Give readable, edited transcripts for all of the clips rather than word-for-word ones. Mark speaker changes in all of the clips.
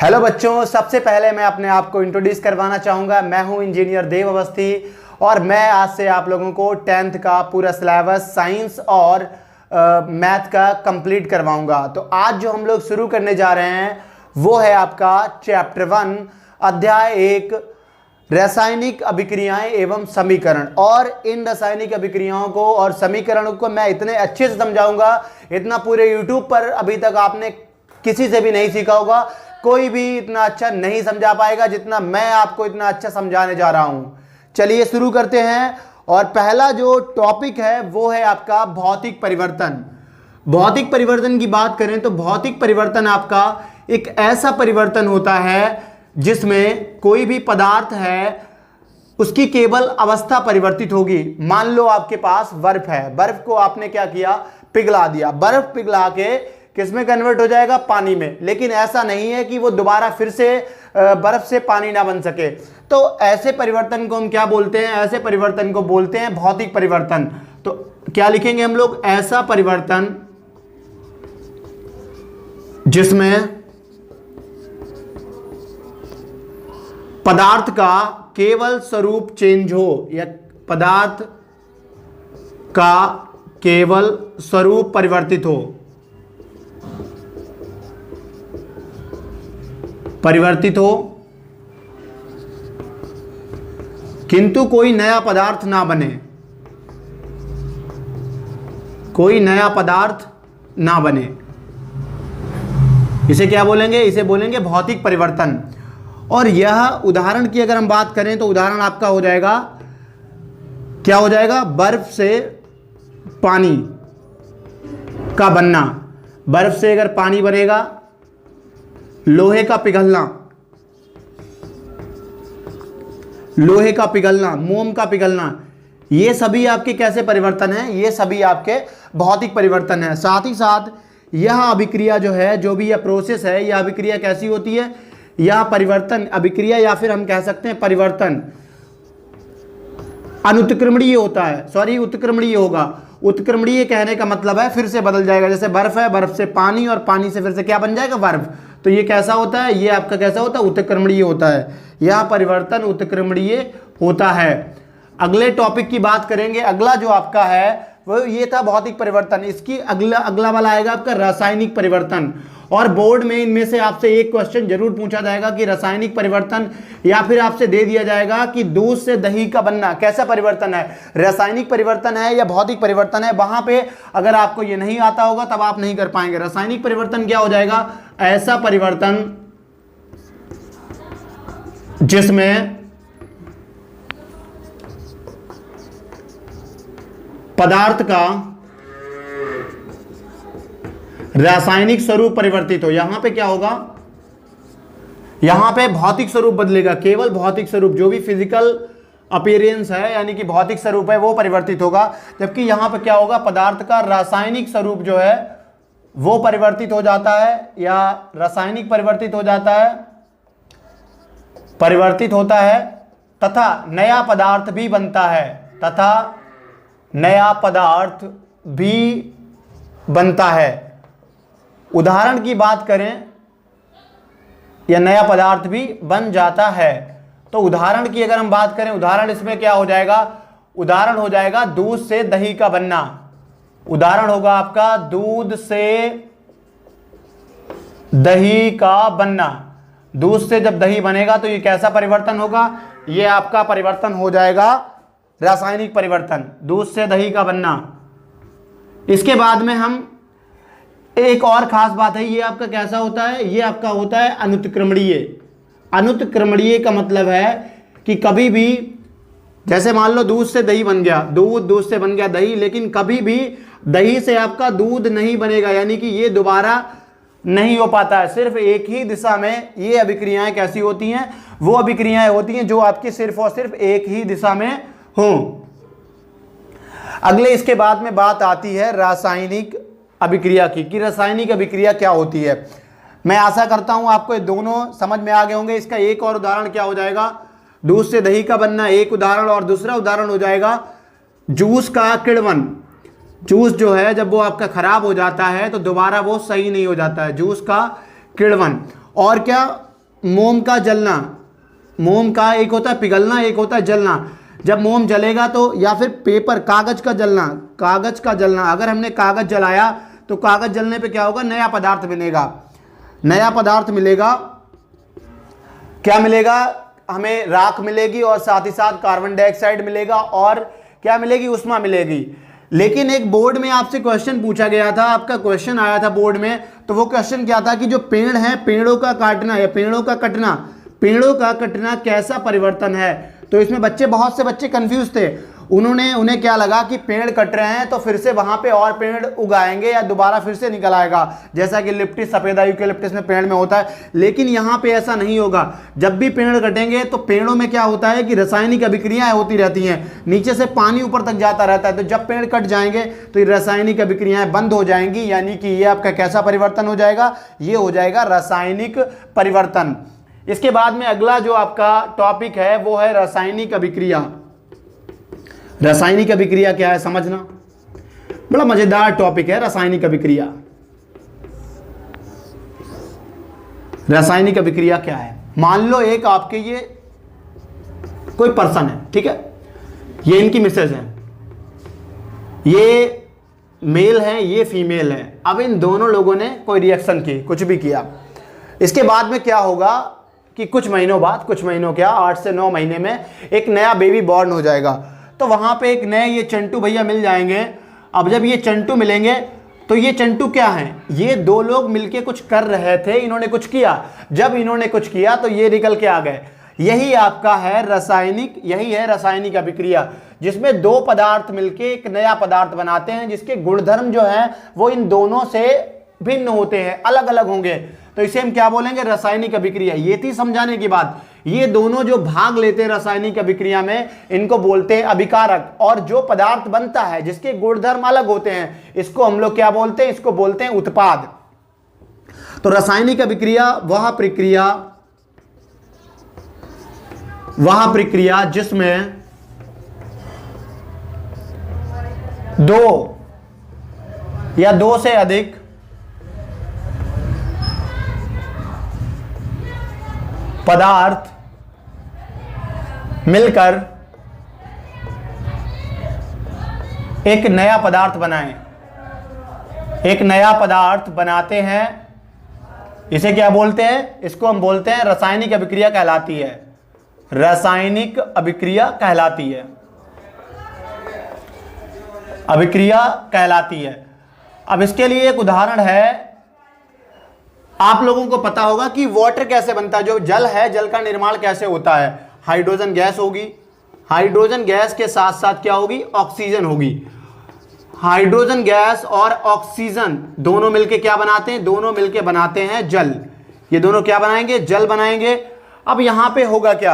Speaker 1: Hello बच्चों, सबसे पहले मैं अपने आप को इंट्रोड्यूस करवाना चाहूँगा। मैं हूँ इंजीनियर देव अवस्थी और मैं आज से आप लोगों को 10th का पूरा सिलेबस साइंस और मैथ का कंप्लीट करवाऊँगा। तो आज जो हम लोग शुरू करने जा रहे हैं वो है आपका चैप्टर 1 अध्याय 1 रासायनिक अभिक्रियाएं एवं समीकरण। और इन रासायनिक अभिक्रियाओं को और समीकरणों को मैं इतने अच्छे से समझाऊंगा, इतना पूरे यूट्यूब पर अभी तक आपने किसी से भी नहीं सीखा होगा। कोई भी इतना अच्छा नहीं समझा पाएगा जितना मैं आपको इतना अच्छा समझाने जा रहा हूं। चलिए शुरू करते हैं। और पहला जो टॉपिक है वो है आपका भौतिक परिवर्तन। भौतिक परिवर्तन की बात करें तो भौतिक परिवर्तन आपका एक ऐसा परिवर्तन होता है जिसमें कोई भी पदार्थ है उसकी केवल अवस्था परिवर्तित होगी। मान लो आपके पास बर्फ है, बर्फ को आपने क्या किया, पिघला दिया। बर्फ पिघला के किसमें कन्वर्ट हो जाएगा, पानी में। लेकिन ऐसा नहीं है कि वो दोबारा फिर से बर्फ से पानी ना बन सके। तो ऐसे परिवर्तन को हम क्या बोलते हैं, ऐसे परिवर्तन को बोलते हैं भौतिक परिवर्तन। तो क्या लिखेंगे हम लोग, ऐसा परिवर्तन जिसमें पदार्थ का केवल स्वरूप चेंज हो या पदार्थ का केवल स्वरूप परिवर्तित हो, किंतु कोई नया पदार्थ ना बने, कोई नया पदार्थ ना बने। इसे क्या बोलेंगे, इसे बोलेंगे भौतिक परिवर्तन। और यह उदाहरण की अगर हम बात करें तो उदाहरण आपका हो जाएगा, क्या हो जाएगा, बर्फ से पानी का बनना। बर्फ से अगर पानी बनेगा, लोहे का पिघलना, लोहे का पिघलना, मोम का पिघलना, ये सभी आपके कैसे परिवर्तन हैं, ये सभी आपके भौतिक परिवर्तन है। साथ ही साथ यह अभिक्रिया जो है, जो भी यह प्रोसेस है, यह अभिक्रिया कैसी होती है, यह परिवर्तन अभिक्रिया या फिर हम कह सकते हैं परिवर्तन अनुत्क्रमणीय होता है। सॉरी, उत्क्रमणीय होगा। उत्क्रमणीय कहने का मतलब है फिर से बदल जाएगा। जैसे बर्फ है, बर्फ से पानी और पानी से फिर से क्या बन जाएगा, बर्फ। तो ये कैसा होता है, ये आपका कैसा होता है, उत्क्रमणीय होता है। यह परिवर्तन उत्क्रमणीय होता है। अगले टॉपिक की बात करेंगे। अगला जो आपका है वो ये था भौतिक परिवर्तन। इसकी अगला वाला आएगा आपका रासायनिक परिवर्तन। और बोर्ड में इनमें से आपसे एक क्वेश्चन जरूर पूछा जाएगा कि रासायनिक परिवर्तन, या फिर आपसे दे दिया जाएगा कि दूध से दही का बनना कैसा परिवर्तन है, रासायनिक परिवर्तन है या भौतिक परिवर्तन है। वहां पे अगर आपको ये नहीं आता होगा तब आप नहीं कर पाएंगे। रासायनिक परिवर्तन क्या हो जाएगा, ऐसा परिवर्तन जिसमें पदार्थ का रासायनिक स्वरूप परिवर्तित हो। यहां पे क्या होगा, यहां पे भौतिक स्वरूप बदलेगा। केवल भौतिक स्वरूप, जो भी फिजिकल अपीयरेंस है यानी कि भौतिक स्वरूप है वो परिवर्तित होगा। जबकि यहां पे क्या होगा, पदार्थ का रासायनिक स्वरूप जो है वो परिवर्तित हो जाता है, या रासायनिक परिवर्तित हो जाता है, परिवर्तित होता है, तथा नया पदार्थ भी बनता है, तथा नया पदार्थ भी बनता है। उदाहरण की बात करें, या नया पदार्थ भी बन जाता है। तो उदाहरण की अगर हम बात करें, उदाहरण इसमें क्या हो जाएगा, उदाहरण हो जाएगा दूध से दही का बनना। उदाहरण होगा आपका दूध से दही का बनना। दूध से जब दही बनेगा तो ये कैसा परिवर्तन होगा, ये आपका परिवर्तन हो जाएगा रासायनिक परिवर्तन, दूध से दही का बनना। इसके बाद में हम एक और खास बात है, ये आपका कैसा होता है, ये आपका होता है अनुत्क्रमणीय। अनुत्क्रमणीय का मतलब है कि कभी भी, जैसे मान लो दूध से दही बन गया, दूध से बन गया दही, लेकिन कभी भी दही से आपका दूध नहीं बनेगा, यानी कि ये दोबारा नहीं हो पाता है। सिर्फ एक ही दिशा में ये अभिक्रियाएं कैसी होती हैं, वो अभिक्रियाएं होती हैं जो आपकी सिर्फ और सिर्फ एक ही दिशा में हों। अगले इसके बाद में बात आती है रासायनिक अभिक्रिया की, कि रासायनिक अभिक्रिया क्या होती है। मैं आशा करता हूं आपको ये दोनों समझ में आ गए होंगे। इसका एक और उदाहरण क्या हो जाएगा, दूध से दही का बनना एक उदाहरण, और दूसरा उदाहरण हो जाएगा जूस का किण्वन। जूस जो है जब वो आपका खराब हो जाता है तो दोबारा वो सही नहीं हो जाता है, जूस का किण्वन। और क्या, मोम का जलना, मोम का एक होता है पिघलना, एक होता है जलना। जब मोम जलेगा तो, या फिर पेपर कागज का जलना, कागज का जलना, अगर हमने कागज जलाया तो कागज जलने पे क्या होगा, नया पदार्थ मिलेगा, नया पदार्थ मिलेगा। क्या मिलेगा, हमें राख मिलेगी और साथ ही साथ कार्बन डाइऑक्साइड मिलेगा और क्या मिलेगी, उष्मा मिलेगी। लेकिन एक बोर्ड में आपसे क्वेश्चन पूछा गया था, आपका क्वेश्चन आया था बोर्ड में, तो वो क्वेश्चन क्या था कि जो पेड़ है, पेड़ों का काटना या पेड़ों का कटना, पेड़ों का कटना कैसा परिवर्तन है। तो इसमें बच्चे, बहुत से बच्चे कंफ्यूज थे, उन्हें क्या लगा कि पेड़ कट रहे हैं तो फिर से वहां पे और पेड़ उगाएंगे या दोबारा फिर से निकल आएगा, जैसा कि लिप्टिस, सफेदा यूकेलिप्टिस में पेड़ में होता है। लेकिन यहाँ पे ऐसा नहीं होगा। जब भी पेड़ कटेंगे तो पेड़ों में क्या होता है कि रासायनिक अभिक्रियाएं होती रहती हैं, नीचे से पानी ऊपर तक जाता रहता है। तो जब पेड़ कट जाएंगे तो ये रासायनिक अभिक्रियाएं बंद हो जाएंगी, यानी कि ये आपका कैसा परिवर्तन हो जाएगा, ये हो जाएगा रासायनिक परिवर्तन। इसके बाद में अगला जो आपका टॉपिक है वो है रासायनिक अभिक्रिया। रासायनिक अभिक्रिया क्या है समझना, बड़ा मजेदार टॉपिक है रासायनिक अभिक्रिया। रासायनिक अभिक्रिया क्या है, मान लो एक आपके ये कोई पर्सन है, ठीक है, ये इनकी मिसेज है, ये मेल है, ये फीमेल है। अब इन दोनों लोगों ने कोई रिएक्शन की, कुछ भी किया, इसके बाद में क्या होगा कि कुछ महीनों बाद, कुछ महीनों क्या 8 से 9 महीने में एक नया बेबी बॉर्न हो जाएगा। तो वहां पे एक नए ये चंटू भैया मिल जाएंगे। अब जब ये चंटू मिलेंगे तो ये चंटू क्या हैं, ये दो लोग मिलके कुछ कर रहे थे, इन्होंने कुछ किया, जब इन्होंने कुछ किया तो ये निकल के आ गए। यही आपका है रासायनिक, यही है रासायनिक अभिक्रिया, जिसमें दो पदार्थ मिलके एक नया पदार्थ बनाते हैं, जिसके गुणधर्म जो है वो इन दोनों से भिन्न होते हैं, अलग अलग होंगे। तो इसे हम क्या बोलेंगे, रासायनिक अभिक्रिया। ये थी समझाने की बात। ये दोनों जो भाग लेते हैं रासायनिक अभिक्रिया में, इनको बोलते हैं अभिकारक। और जो पदार्थ बनता है जिसके गुणधर्म अलग होते हैं, इसको हम लोग क्या बोलते हैं, इसको बोलते हैं उत्पाद। तो रासायनिक अभिक्रिया वह प्रक्रिया जिसमें दो या दो से अधिक पदार्थ मिलकर एक नया पदार्थ बनाएं, एक नया पदार्थ बनाते हैं, इसे क्या बोलते हैं, इसको हम बोलते हैं रासायनिक अभिक्रिया कहलाती है। रासायनिक अभिक्रिया कहलाती है, अभिक्रिया कहलाती है। अब इसके लिए एक उदाहरण है, आप लोगों को पता होगा कि वाटर कैसे बनता है, जो जल है, जल का निर्माण कैसे होता है। हाइड्रोजन गैस होगी, हाइड्रोजन गैस के साथ साथ क्या होगी, ऑक्सीजन होगी। हाइड्रोजन गैस और ऑक्सीजन दोनों मिलके क्या बनाते हैं, दोनों मिलके बनाते हैं जल। ये दोनों क्या बनाएंगे, जल बनाएंगे। अब यहां पे होगा क्या,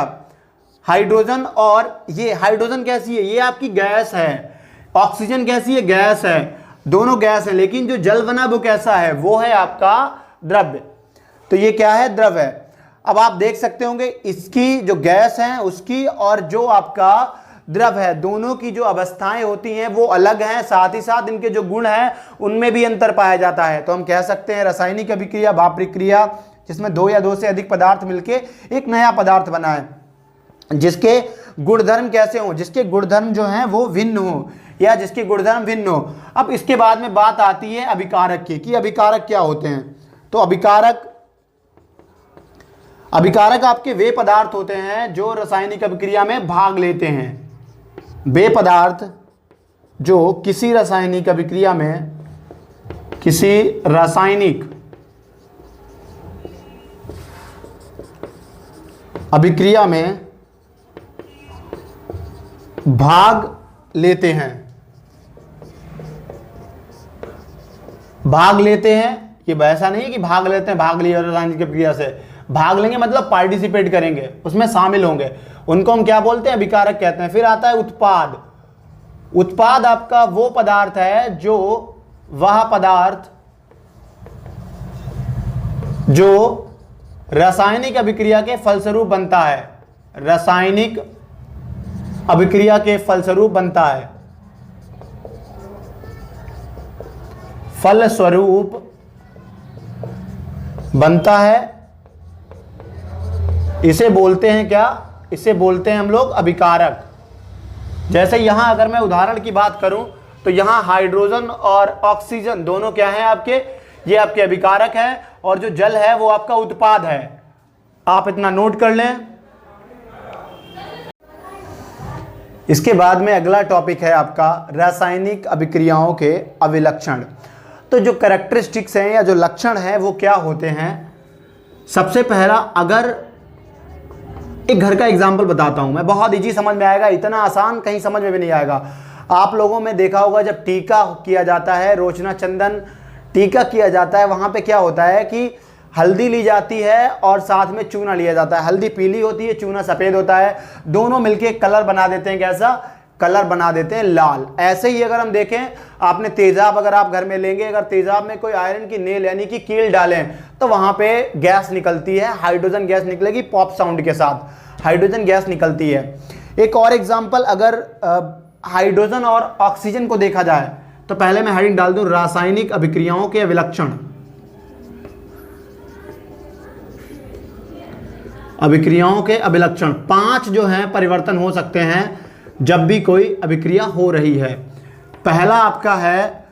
Speaker 1: हाइड्रोजन और ये, हाइड्रोजन कैसी है, ये आपकी गैस है, ऑक्सीजन कैसी है, गैस है, दोनों गैस है। लेकिन जो जल बना वो कैसा है, वो है आपका द्रव्य। तो ये क्या है, द्रव है। अब आप देख सकते होंगे इसकी जो गैस है उसकी और जो आपका द्रव है, दोनों की जो अवस्थाएं होती हैं वो अलग हैं, साथ ही साथ इनके जो गुण हैं उनमें भी अंतर पाया जाता है। तो हम कह सकते हैं रासायनिक अभिक्रिया वह प्रक्रिया जिसमें दो या दो से अधिक पदार्थ मिलके एक नया पदार्थ बनाए, जिसके गुणधर्म कैसे हो, जिसके गुणधर्म जो हैं वो भिन्न हो, या जिसके गुणधर्म भिन्न हो। अब इसके बाद में बात आती है अभिकारक की, कि अभिकारक क्या होते हैं। तो अभिकारक आपके वे पदार्थ होते हैं जो रासायनिक अभिक्रिया में भाग लेते हैं। वे पदार्थ जो किसी रासायनिक अभिक्रिया में, किसी रासायनिक अभिक्रिया में भाग लेते हैं, भाग लेते हैं। ये वैसा नहीं है कि भाग लेते हैं, भाग लिया रासायनिक अभिक्रिया से, भाग लेंगे मतलब पार्टिसिपेट करेंगे, उसमें शामिल होंगे, उनको हम क्या बोलते हैं, अभिकारक कहते हैं। फिर आता है उत्पाद। उत्पाद आपका वो पदार्थ है जो, वह पदार्थ जो रासायनिक अभिक्रिया के फलस्वरूप बनता है, रासायनिक अभिक्रिया के फलस्वरूप बनता है, फलस्वरूप बनता है इसे बोलते हैं क्या, इसे बोलते हैं हम लोग अभिकारक। जैसे यहां अगर मैं उदाहरण की बात करूं तो यहां हाइड्रोजन और ऑक्सीजन दोनों क्या हैं आपके, ये आपके अभिकारक हैं, और जो जल है वो आपका उत्पाद है। आप इतना नोट कर लें। इसके बाद में अगला टॉपिक है आपका रासायनिक अभिक्रियाओं के अभिलक्षण। तो जो कैरेक्टरिस्टिक्स हैं या जो लक्षण हैं वो क्या होते हैं। सबसे पहला, अगर एक घर का एग्जाम्पल बताता हूं मैं, बहुत इजी समझ में आएगा, इतना आसान कहीं समझ में भी नहीं आएगा। आप लोगों में देखा होगा जब टीका किया जाता है, रोचना चंदन टीका किया जाता है, वहां पे क्या होता है कि हल्दी ली जाती है और साथ में चूना लिया जाता है। हल्दी पीली होती है, चूना सफेद होता है, दोनों मिलके कलर बना देते हैं। कैसा कलर बना देते हैं? लाल। ऐसे ही अगर हम देखें, आपने तेजाब अगर आप घर में लेंगे, अगर तेजाब में कोई आयरन की नेल यानी कि कील डालें तो वहां पे गैस निकलती है, हाइड्रोजन गैस निकलेगी पॉप साउंड के साथ, हाइड्रोजन गैस निकलती है। एक और एग्जांपल, अगर हाइड्रोजन और ऑक्सीजन को देखा जाए तो पहले मैं हेडिंग डाल दूं रासायनिक अभिक्रियाओं के अभिलक्षण। अभिक्रियाओं के अभिलक्षण 5 जो हैं परिवर्तन हो सकते हैं जब भी कोई अभिक्रिया हो रही है। पहला आपका है,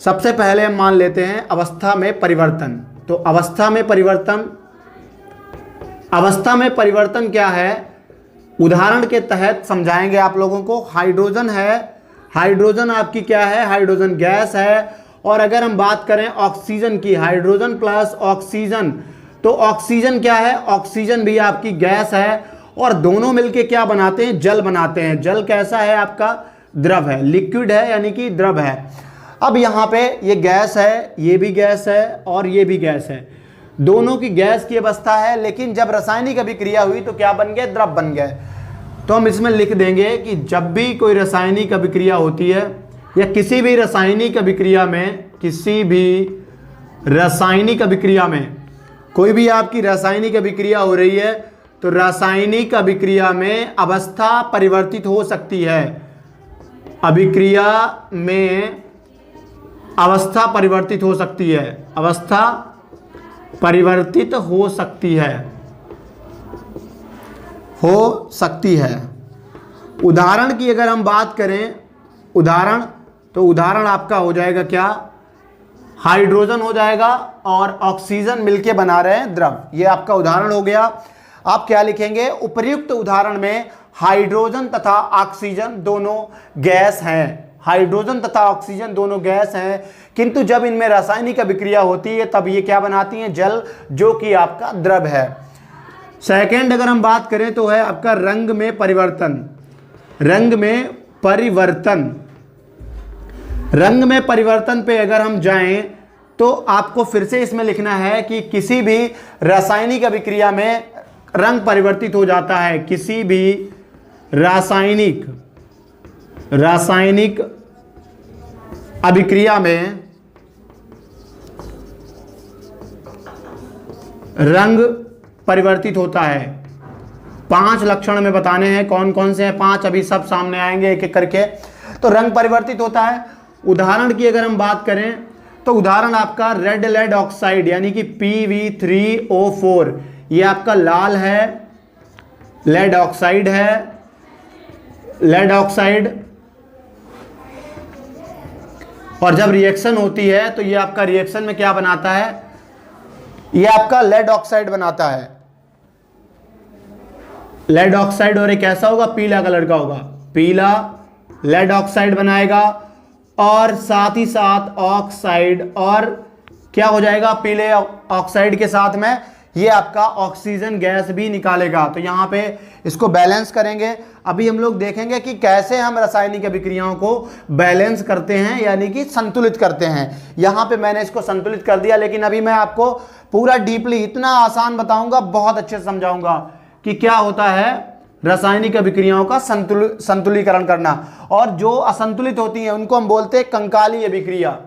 Speaker 1: सबसे पहले हम मान लेते हैं अवस्था में परिवर्तन। तो अवस्था में परिवर्तन, अवस्था में परिवर्तन क्या है, उदाहरण के तहत समझाएंगे आप लोगों को। हाइड्रोजन है, हाइड्रोजन आपकी क्या है, हाइड्रोजन गैस है। और अगर हम बात करें ऑक्सीजन की, हाइड्रोजन प्लस ऑक्सीजन, तो ऑक्सीजन क्या है, ऑक्सीजन भी आपकी गैस है, और दोनों मिलके क्या बनाते हैं, जल बनाते हैं। जल कैसा है आपका, द्रव है, लिक्विड है यानी कि द्रव है। अब यहाँ पे ये गैस है, ये भी गैस है और ये भी गैस है, दोनों की गैस की अवस्था है, लेकिन जब रासायनिक अभिक्रिया हुई तो क्या बन गए, द्रव बन गए। तो हम इसमें लिख देंगे कि जब भी कोई रासायनिक अभिक्रिया होती है या किसी भी रासायनिक अभिक्रिया में, किसी भी रासायनिक अभिक्रिया में, कोई भी आपकी रासायनिक अभिक्रिया हो रही है तो रासायनिक अभिक्रिया में अवस्था परिवर्तित हो सकती है। अभिक्रिया में अवस्था परिवर्तित हो सकती है, अवस्था परिवर्तित हो सकती है, हो सकती है। उदाहरण की अगर हम बात करें, उदाहरण, तो उदाहरण आपका हो जाएगा क्या, हाइड्रोजन हो जाएगा और ऑक्सीजन मिलके बना रहे हैं द्रव, ये आपका उदाहरण हो गया। आप क्या लिखेंगे, उपर्युक्त उदाहरण में हाइड्रोजन तथा ऑक्सीजन दोनों गैस हैं, हाइड्रोजन तथा ऑक्सीजन दोनों गैस हैं, किंतु जब इनमें रासायनिक अभिक्रिया होती है तब ये क्या बनाती हैं, जल, जो कि आपका द्रव है। सेकंड अगर हम बात करें तो है आपका रंग में परिवर्तन। रंग में परिवर्तन, रंग में परिवर्तन पे अगर हम जाएं तो आपको फिर से इसमें लिखना है कि किसी भी रासायनिक अभिक्रिया में रंग परिवर्तित हो जाता है, किसी भी रासायनिक अभिक्रिया में रंग परिवर्तित होता है। 5 लक्षण में बताने हैं, कौन कौन से हैं 5, अभी सब सामने आएंगे एक एक करके। तो रंग परिवर्तित होता है। उदाहरण की अगर हम बात करें तो उदाहरण आपका रेड लेड ऑक्साइड यानी कि PV3O4, ये आपका लाल है, लेड ऑक्साइड है, लेड ऑक्साइड, और जब रिएक्शन होती है तो ये आपका रिएक्शन में क्या बनाता है, ये आपका लेड ऑक्साइड बनाता है, लेड ऑक्साइड, और एक ऐसा होगा पीला कलर का होगा, पीला लेड ऑक्साइड बनाएगा, और साथ ही साथ ऑक्साइड, और क्या हो जाएगा, पीले ऑक्साइड के साथ में ये आपका ऑक्सीजन गैस भी निकालेगा। तो यहाँ पे इसको बैलेंस करेंगे। अभी हम लोग देखेंगे कि कैसे हम रासायनिक अभिक्रियाओं को बैलेंस करते हैं यानी कि संतुलित करते हैं। यहाँ पे मैंने इसको संतुलित कर दिया, लेकिन अभी मैं आपको पूरा डीपली इतना आसान बताऊंगा, बहुत अच्छे से समझाऊंगा कि क्या होता है रासायनिक अभिक्रियाओं का संतुलीकरण करना। और जो असंतुलित होती हैं उनको हम बोलते हैं कंकाली अभिक्रिया।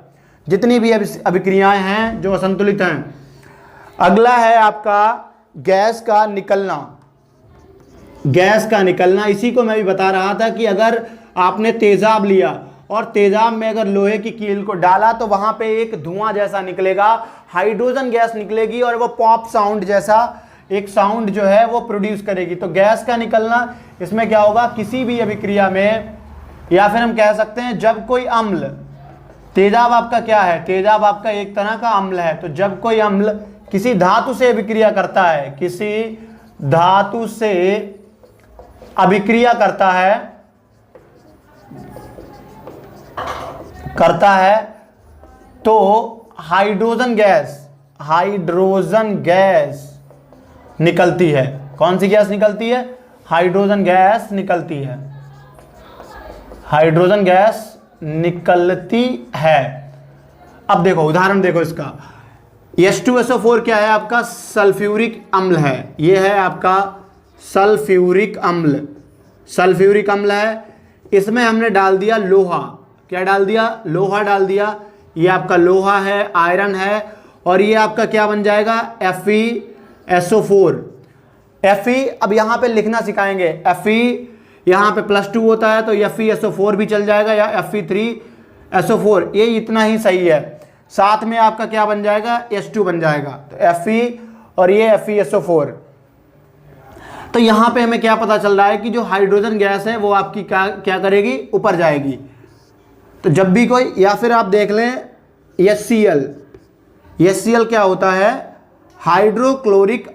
Speaker 1: जितनी भी अभिक्रियाएं हैं जो असंतुलित हैं। अगला है आपका गैस का निकलना। गैस का निकलना, इसी को मैं भी बता रहा था कि अगर आपने तेजाब लिया और तेजाब में अगर लोहे की कील को डाला तो वहां पे एक धुआं जैसा निकलेगा, हाइड्रोजन गैस निकलेगी और वो पॉप साउंड जैसा एक साउंड जो है वो प्रोड्यूस करेगी। तो गैस का निकलना, इसमें क्या होगा, किसी भी अभिक्रिया में, या फिर हम कह सकते हैं जब कोई अम्ल, तेजाब आपका क्या है, तेजाब आपका एक तरह का अम्ल है। तो जब कोई अम्ल किसी धातु से अभिक्रिया करता है, किसी धातु से अभिक्रिया करता है तो हाइड्रोजन गैस निकलती है। कौन सी गैस निकलती है? हाइड्रोजन गैस निकलती है, हाइड्रोजन गैस निकलती है। अब देखो उदाहरण देखो इसका, H2SO4 क्या है आपका? सल्फ्यूरिक अम्ल है। यह है आपका सल्फ्यूरिक अम्ल है। इसमें हमने डाल दिया लोहा। क्या डाल दिया? लोहा डाल दिया। ये आपका लोहा है, आयरन है, और ये आपका क्या बन जाएगा? FeSO4। Fe अब यहाँ पे लिखना सिखाएंगे। Fe यहाँ पे +2 होता है तो FeSO4 भी चल जाएगा, या Fe3SO4, ये इतना ही सही है। साथ में आपका क्या बन जाएगा? H2 बन जाएगा। तो Fe और ये FeSO4। तो यहाँ पे हमें क्या पता चल रहा है कि जो हाइड्रोजन गैस है वो आपकी क्या करेगी? ऊपर जाएगी। तो जब भी कोई, या फिर आप देख लें HCl क्या होता है? हाइड्रोक्लोरिक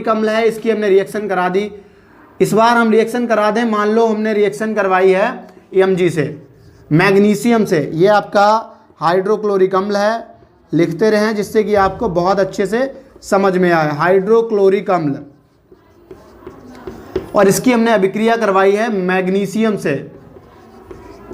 Speaker 1: अम्ल है। इसकी हमने रिएक्शन करा दी। इस बार हम रिएक्शन करा दें, मान लो हमने रिएक्शन करवाई है Mg से, मैग्नीशियम से। ये आपका हाइड्रोक्लोरिक अम्ल है, लिखते रहें जिससे कि आपको बहुत अच्छे से समझ में आए। हाइड्रोक्लोरिक अम्ल, और इसकी हमने अभिक्रिया करवाई है मैग्नीशियम से।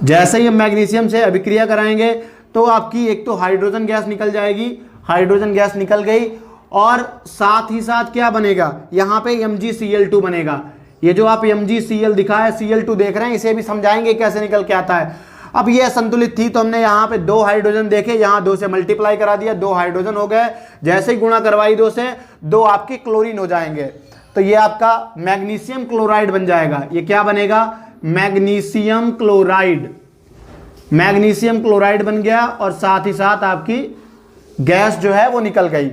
Speaker 1: जैसे ही हम मैग्नीशियम से अभिक्रिया कराएंगे तो आपकी एक तो हाइड्रोजन गैस निकल जाएगी, हाइड्रोजन गैस निकल गई, और साथ ही साथ क्या बनेगा? यहाँ पे MgCl2 बनेगा। ये जो आप MgCl दिखा है, Cl2 देख रहे हैं, इसे भी समझाएंगे कैसे निकल के आता है। अब ये असंतुलित थी तो हमने यहाँ पे 2 हाइड्रोजन देखे, यहाँ 2 से मल्टीप्लाई करा दिया, 2 हाइड्रोजन हो गए। जैसे ही गुणा करवाई 2 से, 2 आपके क्लोरीन हो जाएंगे। तो ये आपका मैग्नीशियम क्लोराइड बन जाएगा। ये क्या बनेगा? मैग्नीशियम क्लोराइड बन गया, और साथ ही साथ आपकी गैस जो है वो निकल गई।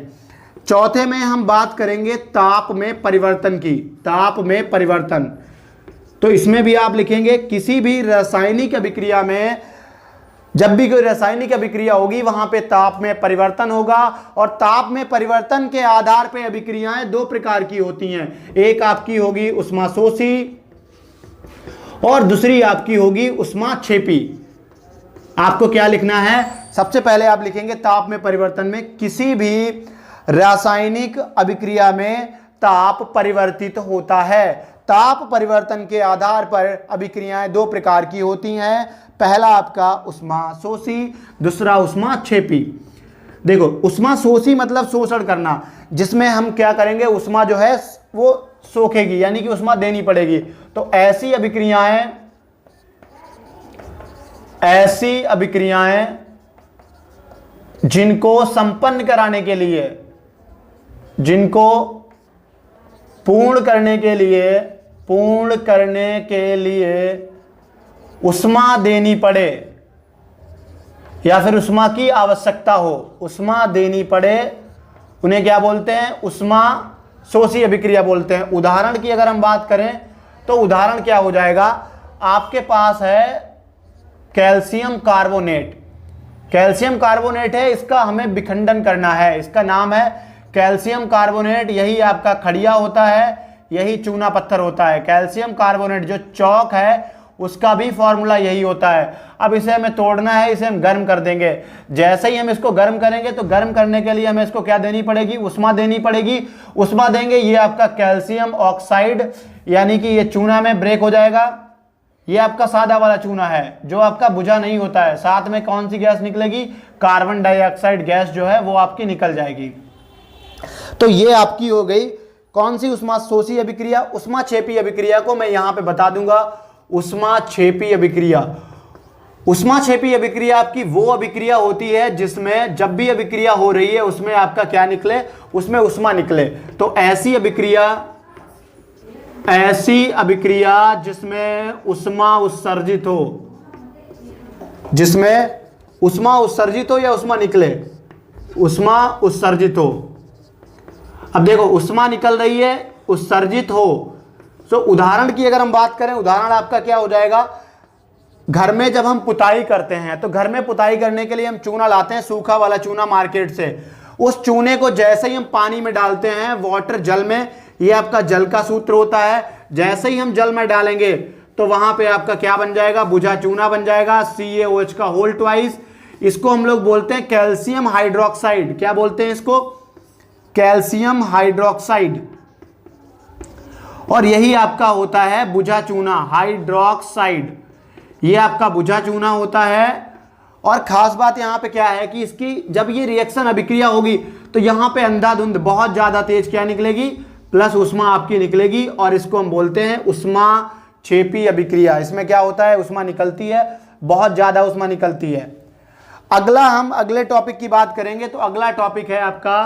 Speaker 1: चौथे में हम बात करेंगे ताप में परिवर्तन की। ताप में परिवर्तन, तो इसमें भी आप लिखेंगे किसी भी रासायनिक अभिक्रिया में, जब भी कोई रासायनिक अभिक्रिया होगी वहां पे ताप में परिवर्तन होगा। और ताप में परिवर्तन के आधार पे अभिक्रियाएं 2 प्रकार की होती हैं। एक आपकी होगी उष्माशोषी और दूसरी आपकी होगी उष्माक्षेपी। आपको क्या लिखना है? सबसे पहले आप लिखेंगे ताप में परिवर्तन में किसी भी रासायनिक अभिक्रिया में ताप परिवर्तित होता है। ताप परिवर्तन के आधार पर अभिक्रियाएं 2 प्रकार की होती हैं। पहला आपका उष्माशोषी, दूसरा उष्माक्षेपी। देखो उष्माशोषी मतलब शोषण करना, जिसमें हम क्या करेंगे? उष्मा जो है वो सोखेगी, यानी कि उष्मा देनी पड़ेगी। तो ऐसी अभिक्रियाएं जिनको संपन्न कराने के लिए, जिनको पूर्ण करने के लिए उष्मा देनी पड़े, या फिर उष्मा की आवश्यकता हो, उष्मा देनी पड़े, उन्हें क्या बोलते हैं? उष्माशोषी अभिक्रिया बोलते हैं। उदाहरण की अगर हम बात करें तो उदाहरण क्या हो जाएगा? आपके पास है कैल्शियम कार्बोनेट है, इसका हमें विखंडन करना है। इसका नाम है कैल्शियम कार्बोनेट। यही आपका खड़िया होता है, यही चूना पत्थर होता है। कैल्शियम कार्बोनेट जो चौक है उसका भी फॉर्मूला यही होता है। अब इसे हमें तोड़ना है, इसे हम गर्म कर देंगे। जैसे ही हम इसको गर्म करेंगे तो गर्म करने के लिए हमें इसको क्या देनी पड़ेगी? उष्मा देनी पड़ेगी। उष्मा देंगे, ये आपका कैल्शियम ऑक्साइड यानी कि ये चूना में ब्रेक हो जाएगा। ये आपका सादा वाला चूना है जो आपका बुझा नहीं होता है। साथ में कौन सी गैस निकलेगी? कार्बन डाइऑक्साइड गैस जो है वो आपकी निकल जाएगी। तो ये आपकी हो गई कौन सी? उष्माशोषी अभिक्रिया। उष्माक्षेपी अभिक्रिया को मैं यहां पे बता दूंगा। उष्माक्षेपी अभिक्रिया आपकी वो अभिक्रिया होती है जिसमें जब भी अभिक्रिया हो रही है उसमें आपका क्या निकले? उसमें उष्मा निकले। तो ऐसी अभिक्रिया जिसमें उष्मा उत्सर्जित हो, या उष्मा निकले, उष्मा उत्सर्जित हो। अब देखो उष्मा निकल रही है, उत्सर्जित हो। तो उदाहरण की अगर हम बात करें, उदाहरण आपका क्या हो जाएगा, घर में जब हम पुताई करते हैं तो घर में पुताई करने के लिए हम चूना लाते हैं, सूखा वाला चूना मार्केट से। उस चूने को जैसे ही हम पानी में डालते हैं, वाटर जल में, ये आपका जल का सूत्र होता है। जैसे ही हम जल में डालेंगे तो वहां पे आपका क्या बन जाएगा, बुझा चूना बन जाएगा, CaOH का होल ट्वाइस। इसको हम लोग बोलते हैं कैल्शियम हाइड्रोक्साइड। क्या बोलते हैं इसको, कैल्शियम हाइड्रोक्साइड। और यही आपका होता है बुझा चूना, हाइड्रोक्साइड। ये आपका बुझा चूना होता है। और खास बात यहां पे क्या है कि इसकी जब ये रिएक्शन अभिक्रिया होगी तो यहां पे अंधाधुंध बहुत ज्यादा तेज क्या निकलेगी, प्लस उष्मा आपकी निकलेगी। और इसको हम बोलते हैं उष्मा क्षेपी अभिक्रिया। इसमें क्या होता है, उष्मा निकलती है, बहुत ज्यादा उष्मा निकलती है। अगला हम अगले टॉपिक की बात करेंगे। तो अगला टॉपिक है आपका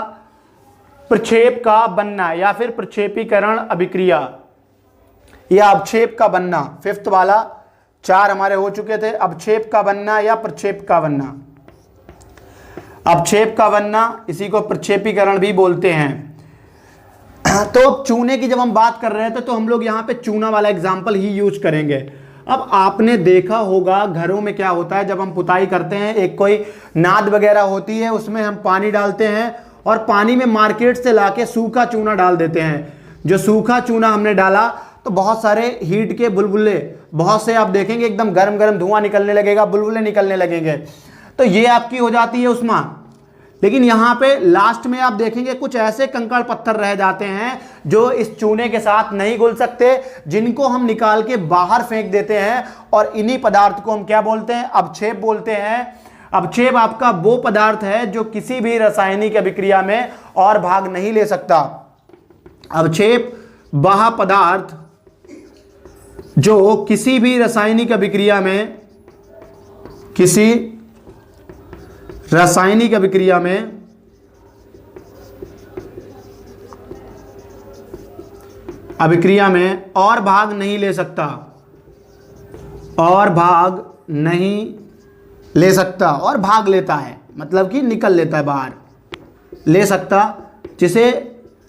Speaker 1: प्रक्षेप का बनना या फिर प्रक्षेपीकरण अभिक्रिया या अवक्षेप का बनना। फिफ्थ वाला, 4 हमारे हो चुके थे। अवक्षेप का बनना या प्रक्षेप का बनना। अवक्षेप का बनना, इसी को प्रक्षेपीकरण भी बोलते हैं। तो चूने की जब हम बात कर रहे थे तो हम लोग यहाँ पे चूना वाला एग्जाम्पल ही यूज करेंगे। अब आपने देखा होगा घरों में क्या होता है, जब हम पुताई करते हैं, एक कोई नाद वगैरह होती है, उसमें हम पानी डालते हैं और पानी में मार्केट से लाके सूखा चूना डाल देते हैं। जो सूखा चूना हमने डाला तो बहुत सारे हीट के बुलबुले, बहुत से आप देखेंगे एकदम गरम गरम धुआं निकलने लगेगा, बुलबुले निकलने लगेंगे। तो ये आपकी हो जाती है उष्मा। लेकिन यहाँ पे लास्ट में आप देखेंगे कुछ ऐसे कंकड़ पत्थर रह जाते हैं जो इस चूने के साथ नहीं घुल सकते, जिनको हम निकाल के बाहर फेंक देते हैं। और इन्हीं पदार्थ को हम क्या बोलते हैं, अवक्षेप बोलते हैं। अवक्षेप आपका वो पदार्थ है जो किसी भी रासायनिक अभिक्रिया में और भाग नहीं ले सकता। अवक्षेप वह पदार्थ जो किसी भी रासायनिक अभिक्रिया में, किसी रासायनिक अभिक्रिया में और भाग नहीं ले सकता, और भाग नहीं ले सकता, और भाग लेता है, मतलब कि निकल लेता है बाहर, ले सकता, जिसे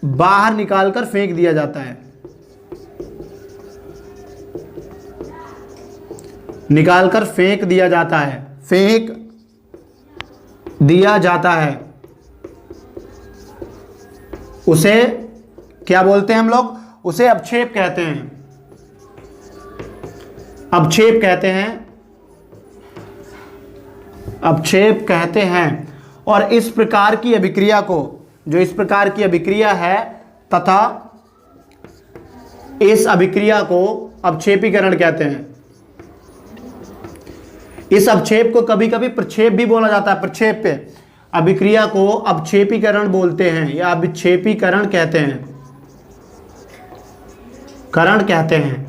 Speaker 1: बाहर निकालकर फेंक दिया जाता है, निकालकर फेंक दिया जाता है, फेंक दिया जाता है। उसे क्या बोलते हैं हम लोग, उसे अवक्षेप कहते हैं। अवक्षेप कहते हैं, अवक्षेप कहते हैं। और इस प्रकार की अभिक्रिया को, जो इस प्रकार की अभिक्रिया है, तथा इस अभिक्रिया को अवक्षेपीकरण कहते हैं। इस अवक्षेप को कभी कभी प्रक्षेप भी बोला जाता है। प्रक्षेप पे अभिक्रिया को अवक्षेपीकरण बोलते हैं या अवक्षेपीकरण कहते हैं, करण कहते हैं।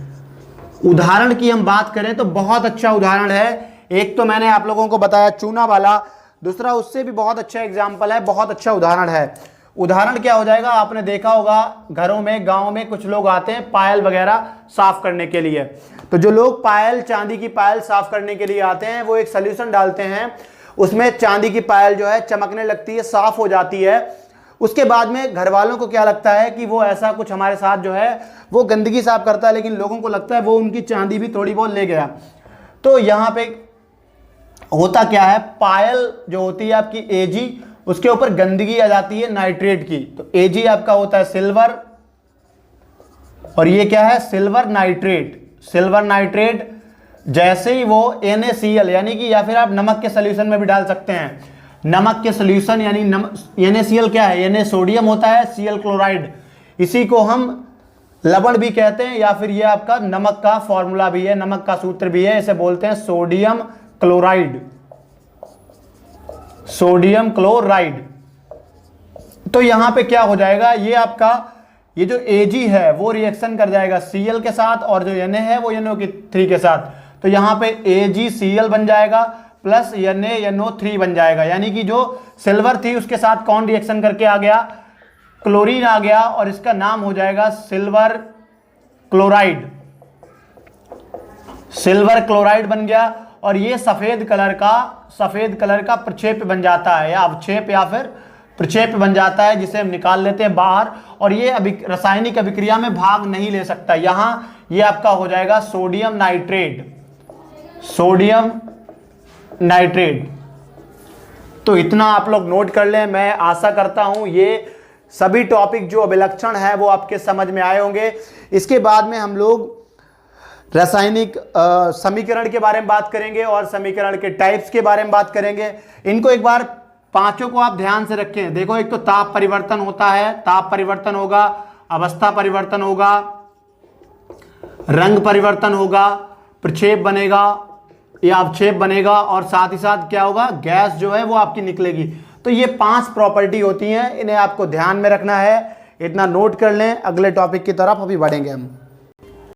Speaker 1: उदाहरण की हम बात करें तो बहुत अच्छा उदाहरण है। एक तो मैंने आप लोगों को बताया चूना वाला, दूसरा उससे भी बहुत अच्छा एग्जाम्पल है, बहुत अच्छा उदाहरण है। उदाहरण क्या हो जाएगा, आपने देखा होगा घरों में, गांव में कुछ लोग आते हैं पायल वगैरह साफ करने के लिए। तो जो लोग पायल, चांदी की पायल साफ करने के लिए आते हैं, वो एक सोल्यूशन डालते हैं, उसमें चांदी की पायल जो है चमकने लगती है, साफ हो जाती है। उसके बाद में घर वालों को क्या लगता है कि वो ऐसा कुछ हमारे साथ जो है वो गंदगी साफ करता है, लेकिन लोगों को लगता है वो उनकी चांदी भी थोड़ी बहुत ले गया। तो यहाँ पे होता क्या है, पायल जो होती है आपकी Ag, उसके ऊपर गंदगी आ जाती है नाइट्रेट की। तो Ag आपका होता है सिल्वर, और ये क्या है, सिल्वर नाइट्रेट। सिल्वर नाइट्रेट जैसे ही वो NaCl यानी कि, या फिर आप नमक के सोल्यूशन में भी डाल सकते हैं, नमक के सोल्यूशन यानी NaCl क्या है, Na सोडियम होता है, Cl क्लोराइड, इसी को हम लवण भी कहते हैं, या फिर ये आपका नमक का फॉर्मूला भी है, नमक का सूत्र भी है, इसे बोलते हैं सोडियम क्लोराइड, सोडियम क्लोराइड। तो यहां पे क्या हो जाएगा, ये आपका ये जो Ag है वो रिएक्शन कर जाएगा Cl के साथ, और जो Na है वो NO3 के साथ। तो यहां पे AgCl बन जाएगा प्लस NaNO3 बन जाएगा, यानी कि जो सिल्वर थी उसके साथ कौन रिएक्शन करके आ गया, क्लोरीन आ गया, और इसका नाम हो जाएगा सिल्वर क्लोराइड। सिल्वर क्लोराइड बन गया, और ये सफेद कलर का प्रक्षेप बन जाता है, या अवक्षेप या फिर प्रक्षेप बन जाता है जिसे हम निकाल लेते हैं बाहर, और ये रासायनिक अभिक्रिया में भाग नहीं ले सकता। यहां ये आपका हो जाएगा सोडियम नाइट्रेट, सोडियम नाइट्रेट। तो इतना आप लोग नोट कर लें। मैं आशा करता हूं ये सभी टॉपिक जो अभिलक्षण है वो आपके समझ में आए होंगे। इसके बाद में हम लोग रासायनिक समीकरण के बारे में बात करेंगे और समीकरण के टाइप्स के बारे में बात करेंगे। इनको एक बार पांचों को आप ध्यान से रखें। देखो, एक तो ताप परिवर्तन होता है, ताप परिवर्तन होगा, अवस्था परिवर्तन होगा, रंग परिवर्तन होगा, प्रक्षेप बनेगा या अवक्षेप बनेगा, और साथ ही साथ क्या होगा, गैस जो है वो आपकी निकलेगी। तो ये 5 प्रॉपर्टी होती हैं, इन्हें आपको ध्यान में रखना है। इतना नोट कर लें, अगले टॉपिक की तरफ अभी बढ़ेंगे हम।